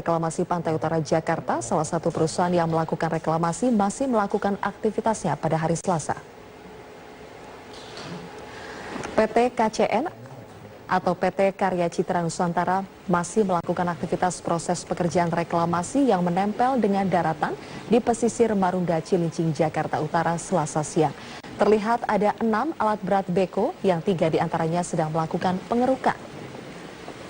Reklamasi Pantai Utara Jakarta, salah satu perusahaan yang melakukan reklamasi masih melakukan aktivitasnya pada hari Selasa. PT KCN atau PT Karya Citra Nusantara masih melakukan aktivitas proses pekerjaan reklamasi yang menempel dengan daratan di pesisir Marunda Cilincing, Jakarta Utara, Selasa siang. Terlihat ada 6 alat berat beko yang 3 diantaranya sedang melakukan pengerukan.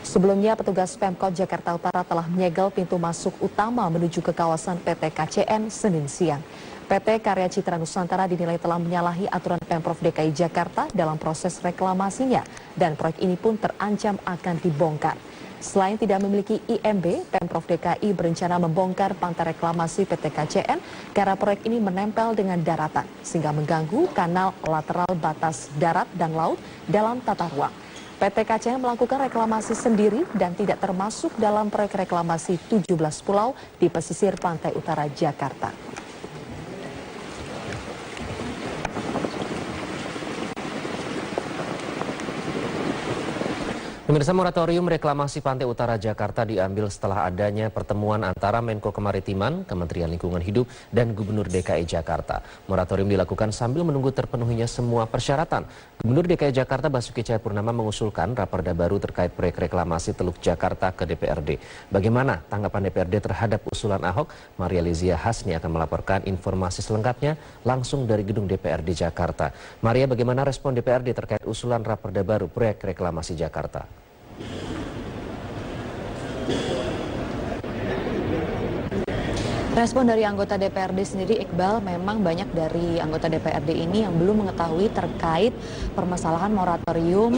Sebelumnya, petugas Pemkot Jakarta Utara telah menyegel pintu masuk utama menuju ke kawasan PT KCN Senin siang. PT Karya Citra Nusantara dinilai telah menyalahi aturan Pemprov DKI Jakarta dalam proses reklamasinya dan proyek ini pun terancam akan dibongkar. Selain tidak memiliki IMB, Pemprov DKI berencana membongkar pantai reklamasi PT KCN karena proyek ini menempel dengan daratan sehingga mengganggu kanal lateral batas darat dan laut dalam tata ruang. PT KCN melakukan reklamasi sendiri dan tidak termasuk dalam proyek reklamasi 17 pulau di pesisir pantai utara Jakarta. Pemirsa, moratorium reklamasi Pantai Utara Jakarta diambil setelah adanya pertemuan antara Menko Kemaritiman, Kementerian Lingkungan Hidup, dan Gubernur DKI Jakarta. Moratorium dilakukan sambil menunggu terpenuhinya semua persyaratan. Gubernur DKI Jakarta Basuki Cahayapurnama mengusulkan raperda baru terkait proyek reklamasi Teluk Jakarta ke DPRD. Bagaimana tanggapan DPRD terhadap usulan Ahok? Maria Lizia Hasni akan melaporkan informasi selengkapnya langsung dari gedung DPRD Jakarta. Maria, bagaimana respon DPRD terkait usulan raperda baru proyek reklamasi Jakarta? Respon dari anggota DPRD sendiri, Iqbal, memang banyak dari anggota DPRD ini yang belum mengetahui terkait permasalahan moratorium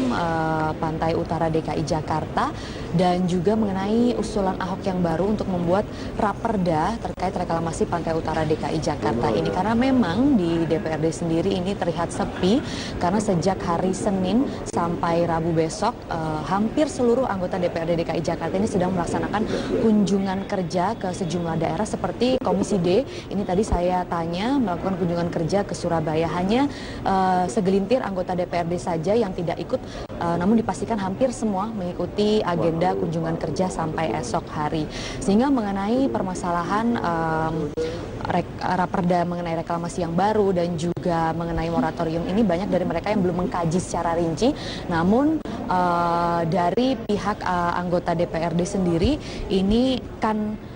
Pantai Utara DKI Jakarta dan juga mengenai usulan Ahok yang baru untuk membuat raperda terkait reklamasi Pantai Utara DKI Jakarta ini. Karena memang di DPRD sendiri ini terlihat sepi karena sejak hari Senin sampai Rabu besok hampir seluruh anggota DPRD DKI Jakarta ini sedang melaksanakan kunjungan kerja ke sejumlah daerah seperti Komisi D. Ini tadi saya tanya melakukan kunjungan kerja ke Surabaya. Hanya segelintir anggota DPRD saja yang tidak ikut, namun dipastikan hampir semua mengikuti agenda kunjungan kerja sampai esok hari. Sehingga mengenai permasalahan raperda mengenai reklamasi yang baru dan juga mengenai moratorium ini, banyak dari mereka yang belum mengkaji secara rinci. Namun dari pihak anggota DPRD sendiri ini kan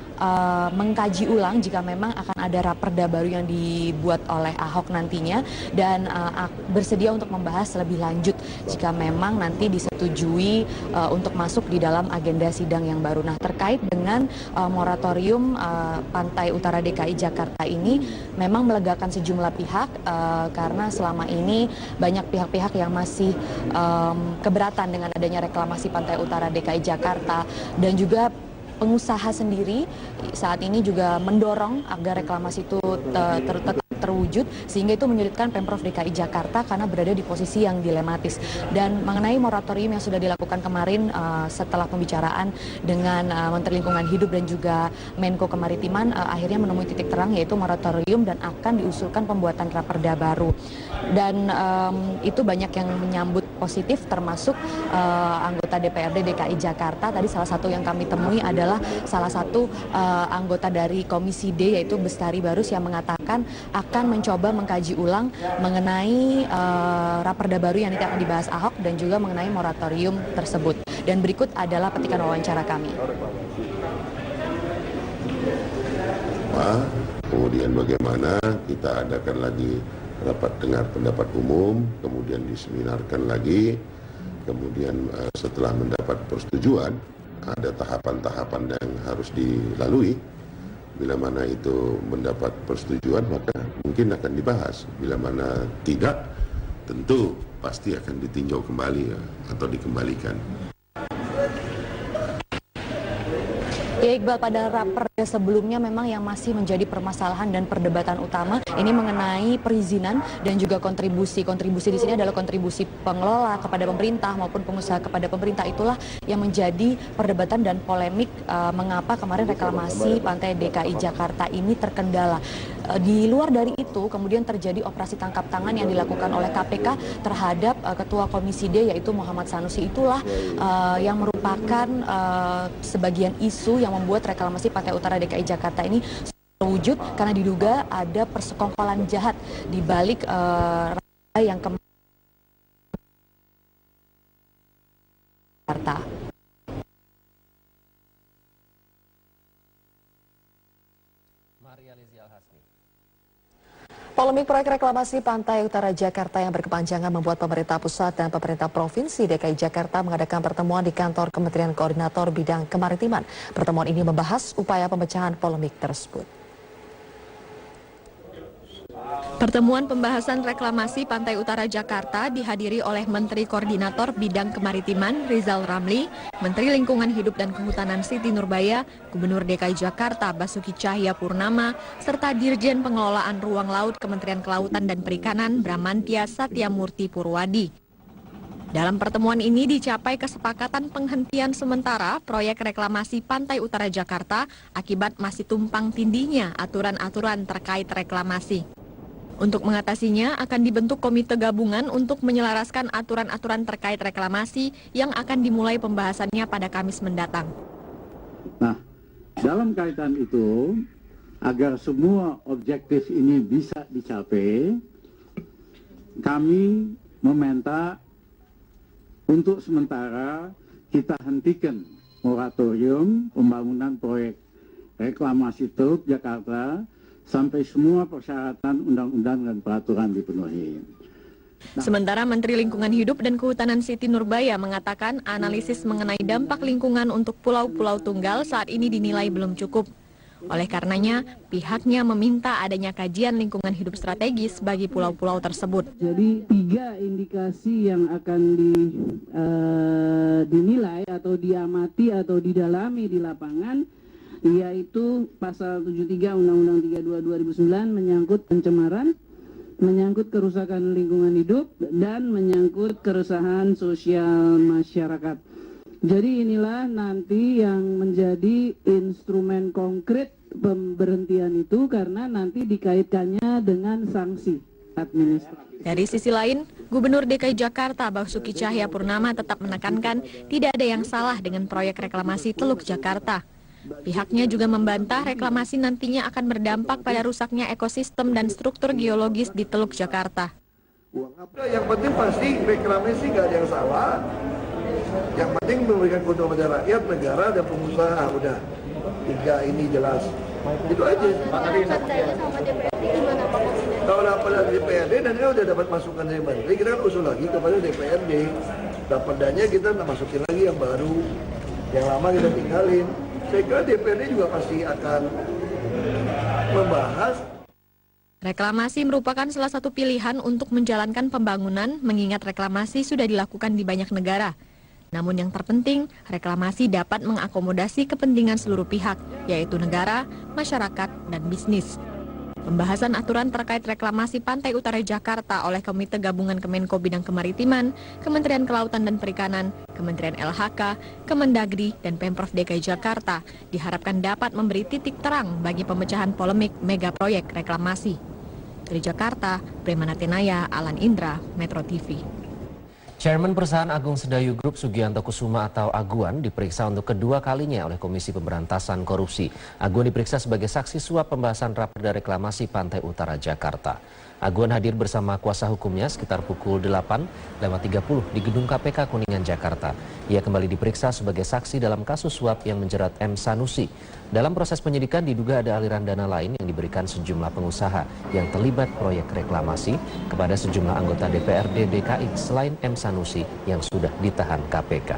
mengkaji ulang jika memang akan ada raperda baru yang dibuat oleh Ahok nantinya dan bersedia untuk membahas lebih lanjut jika memang nanti disetujui untuk masuk di dalam agenda sidang yang baru. Nah, terkait dengan moratorium Pantai Utara DKI Jakarta ini memang melegakan sejumlah pihak karena selama ini banyak pihak-pihak yang masih keberatan dengan adanya reklamasi Pantai Utara DKI Jakarta dan juga pengusaha sendiri saat ini juga mendorong agar reklamasi itu tetap terwujud, sehingga itu menyulitkan Pemprov DKI Jakarta karena berada di posisi yang dilematis. Dan mengenai moratorium yang sudah dilakukan kemarin setelah pembicaraan dengan Menteri Lingkungan Hidup dan juga Menko Kemaritiman, akhirnya menemui titik terang yaitu moratorium dan akan diusulkan pembuatan raperda baru. Dan itu banyak yang menyambut positif termasuk anggota DPRD DKI Jakarta. Tadi salah satu yang kami temui adalah salah satu anggota dari Komisi D yaitu Bestari Barus yang mengatakan akan mencoba mengkaji ulang mengenai raperda baru yang nanti akan dibahas Ahok dan juga mengenai moratorium tersebut. Dan berikut adalah petikan wawancara kami. Kemudian bagaimana kita adakan lagi rapat dengar pendapat umum, kemudian diseminarkan lagi, kemudian setelah mendapat persetujuan ada tahapan-tahapan yang harus dilalui. Bila mana itu mendapat persetujuan maka mungkin akan dibahas. Bila mana tidak, tentu pasti akan ditinjau kembali atau dikembalikan. Ya Iqbal, pada raperda sebelumnya memang yang masih menjadi permasalahan dan perdebatan utama ini mengenai perizinan dan juga kontribusi. Kontribusi di sini adalah kontribusi pengelola kepada pemerintah maupun pengusaha kepada pemerintah. Itulah yang menjadi perdebatan dan polemik mengapa kemarin reklamasi Pantai DKI Jakarta ini terkendala. Di luar dari itu kemudian terjadi operasi tangkap tangan yang dilakukan oleh KPK terhadap Ketua Komisi D yaitu Muhammad Sanusi. Itulah yang merupakan merupakan sebagian isu yang membuat reklamasi Pantai Utara DKI Jakarta ini terwujud karena diduga ada persekongkolan jahat di balik yang Jakarta. Polemik proyek reklamasi Pantai Utara Jakarta yang berkepanjangan membuat pemerintah pusat dan pemerintah provinsi DKI Jakarta mengadakan pertemuan di kantor Kementerian Koordinator Bidang Kemaritiman. Pertemuan ini membahas upaya pemecahan polemik tersebut. Pertemuan pembahasan reklamasi Pantai Utara Jakarta dihadiri oleh Menteri Koordinator Bidang Kemaritiman Rizal Ramli, Menteri Lingkungan Hidup dan Kehutanan Siti Nurbaya, Gubernur DKI Jakarta Basuki Cahayapurnama, serta Dirjen Pengelolaan Ruang Laut Kementerian Kelautan dan Perikanan Bramantya Satyamurti Purwadi. Dalam pertemuan ini dicapai kesepakatan penghentian sementara proyek reklamasi Pantai Utara Jakarta akibat masih tumpang tindihnya aturan-aturan terkait reklamasi. Untuk mengatasinya akan dibentuk komite gabungan untuk menyelaraskan aturan-aturan terkait reklamasi yang akan dimulai pembahasannya pada Kamis mendatang. Nah, dalam kaitan itu, agar semua objektif ini bisa dicapai, kami meminta untuk sementara kita hentikan moratorium pembangunan proyek reklamasi Teluk Jakarta sampai semua persyaratan undang-undang dan peraturan dipenuhi. Sementara Menteri Lingkungan Hidup dan Kehutanan Siti Nurbaya mengatakan analisis mengenai dampak lingkungan untuk pulau-pulau tunggal saat ini dinilai belum cukup. Oleh karenanya, pihaknya meminta adanya kajian lingkungan hidup strategis bagi pulau-pulau tersebut. Jadi 3 indikasi yang akan dinilai atau diamati atau didalami di lapangan, yaitu pasal 73 Undang-Undang 32 2009 menyangkut pencemaran, menyangkut kerusakan lingkungan hidup, dan menyangkut keresahan sosial masyarakat. Jadi inilah nanti yang menjadi instrumen konkret pemberhentian itu karena nanti dikaitkannya dengan sanksi administratif. Dari sisi lain, Gubernur DKI Jakarta Basuki Cahayapurnama tetap menekankan tidak ada yang salah dengan proyek reklamasi Teluk Jakarta. Pihaknya juga membantah reklamasi nantinya akan berdampak pada rusaknya ekosistem dan struktur geologis di Teluk Jakarta. Yang penting pasti reklamasi nggak ada yang salah. Yang penting memberikan keuntungan pada rakyat, negara, dan pengusaha. Udah 3 ini jelas. Itu aja. Kalau dapat dari DPRD dan kita udah dapat masukan dari Menteri, kita kan usul lagi kepada DPRD. Dapat dananya kita masukin lagi yang baru, yang lama kita tinggalin. Saya kira DPRD juga pasti akan membahas. Reklamasi merupakan salah satu pilihan untuk menjalankan pembangunan, mengingat reklamasi sudah dilakukan di banyak negara. Namun yang terpenting, reklamasi dapat mengakomodasi kepentingan seluruh pihak, yaitu negara, masyarakat, dan bisnis. Pembahasan aturan terkait reklamasi Pantai Utara Jakarta oleh Komite Gabungan Kemenko Bidang Kemaritiman, Kementerian Kelautan dan Perikanan, Kementerian LHK, Kemendagri, dan Pemprov DKI Jakarta diharapkan dapat memberi titik terang bagi pemecahan polemik mega proyek reklamasi. Dari Jakarta, Premana Tenaya, Alan Indra, Metro TV. Chairman Perusahaan Agung Sedayu Group Sugianto Kusuma atau Aguan diperiksa untuk kedua kalinya oleh Komisi Pemberantasan Korupsi. Aguan diperiksa sebagai saksi suap pembahasan raperda reklamasi Pantai Utara Jakarta. Aguan hadir bersama kuasa hukumnya sekitar pukul 8:30 di gedung KPK Kuningan, Jakarta. Ia kembali diperiksa sebagai saksi dalam kasus suap yang menjerat M. Sanusi. Dalam proses penyidikan diduga ada aliran dana lain yang diberikan sejumlah pengusaha yang terlibat proyek reklamasi kepada sejumlah anggota DPRD DKI selain M. Sanusi yang sudah ditahan KPK.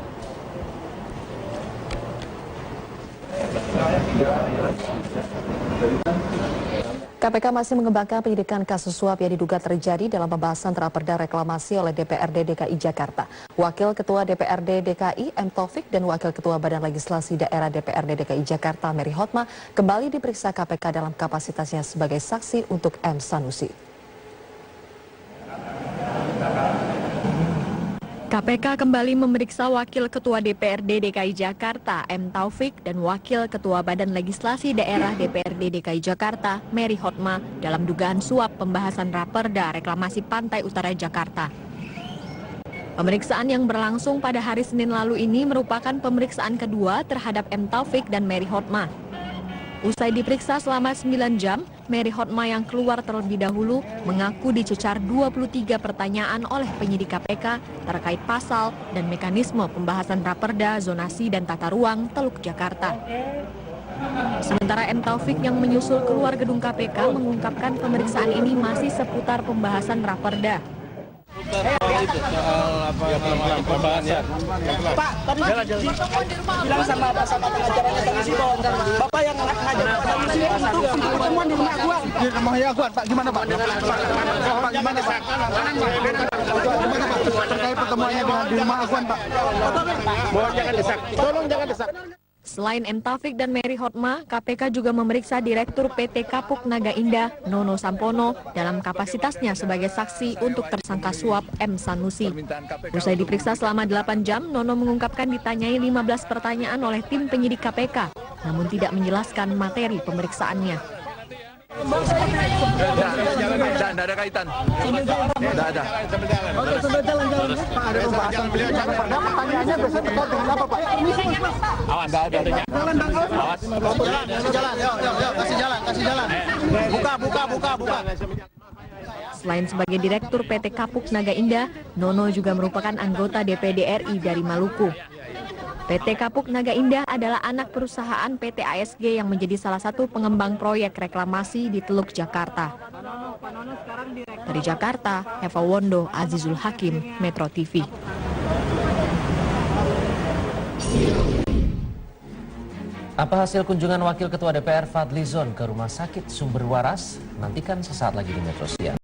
KPK masih mengembangkan penyidikan kasus suap yang diduga terjadi dalam pembahasan raperda reklamasi oleh DPRD DKI Jakarta. Wakil Ketua DPRD DKI M. Taufik dan Wakil Ketua Badan Legislasi Daerah DPRD DKI Jakarta Mary Hotma kembali diperiksa KPK dalam kapasitasnya sebagai saksi untuk M. Sanusi. KPK kembali memeriksa Wakil Ketua DPRD DKI Jakarta M. Taufik dan Wakil Ketua Badan Legislasi Daerah DPRD DKI Jakarta Mary Hotma dalam dugaan suap pembahasan raperda reklamasi Pantai Utara Jakarta. Pemeriksaan yang berlangsung pada hari Senin lalu ini merupakan pemeriksaan kedua terhadap M. Taufik dan Mary Hotma. Usai diperiksa selama 9 jam, Mary Hotma yang keluar terlebih dahulu mengaku dicecar 23 pertanyaan oleh penyidik KPK terkait pasal dan mekanisme pembahasan raperda, zonasi, dan tata ruang Teluk Jakarta. Sementara M. Taufik yang menyusul keluar gedung KPK mengungkapkan pemeriksaan ini masih seputar pembahasan raperda. Pak, tadi bilang sama pengacaranya Komisi bahwa Bapak yang ngajak Komisi untuk pertemuan di rumah Aguan. Di rumahnya Aguan, Pak, gimana Pak? Pak, gimana Pak? Gimana Pak? Terkait pertemuannya di rumah Aguan, Pak. Mohon jangan desak. Tolong jangan desak. Selain M. Taufik dan Mary Hotma, KPK juga memeriksa Direktur PT Kapuk Naga Indah, Nono Sampono, dalam kapasitasnya sebagai saksi untuk tersangka suap M. Sanusi. Usai diperiksa selama 8 jam, Nono mengungkapkan ditanyai 15 pertanyaan oleh tim penyidik KPK, namun tidak menjelaskan materi pemeriksaannya. Tidak ada kaitan. Tidak ada. Oke, sudah jalan-jalan. Pak, ada pembahasan beliau. Pertanyaannya biasanya terkait dengan apa, Pak? Awas. Tidak ada. Jalan, Bang. Awas. Kasih jalan. Yuk, kasih jalan. Buka. Selain sebagai Direktur PT Kapuk Naga Indah, Nono juga merupakan anggota DPD RI dari Maluku. PT Kapuk Naga Indah adalah anak perusahaan PT ASG yang menjadi salah satu pengembang proyek reklamasi di Teluk Jakarta. Dari Jakarta, Eva Wondo, Azizul Hakim, Metro TV. Apa hasil kunjungan Wakil Ketua DPR Fadlizon ke Rumah Sakit Sumber Waras? Nantikan sesaat lagi di Metro Siang.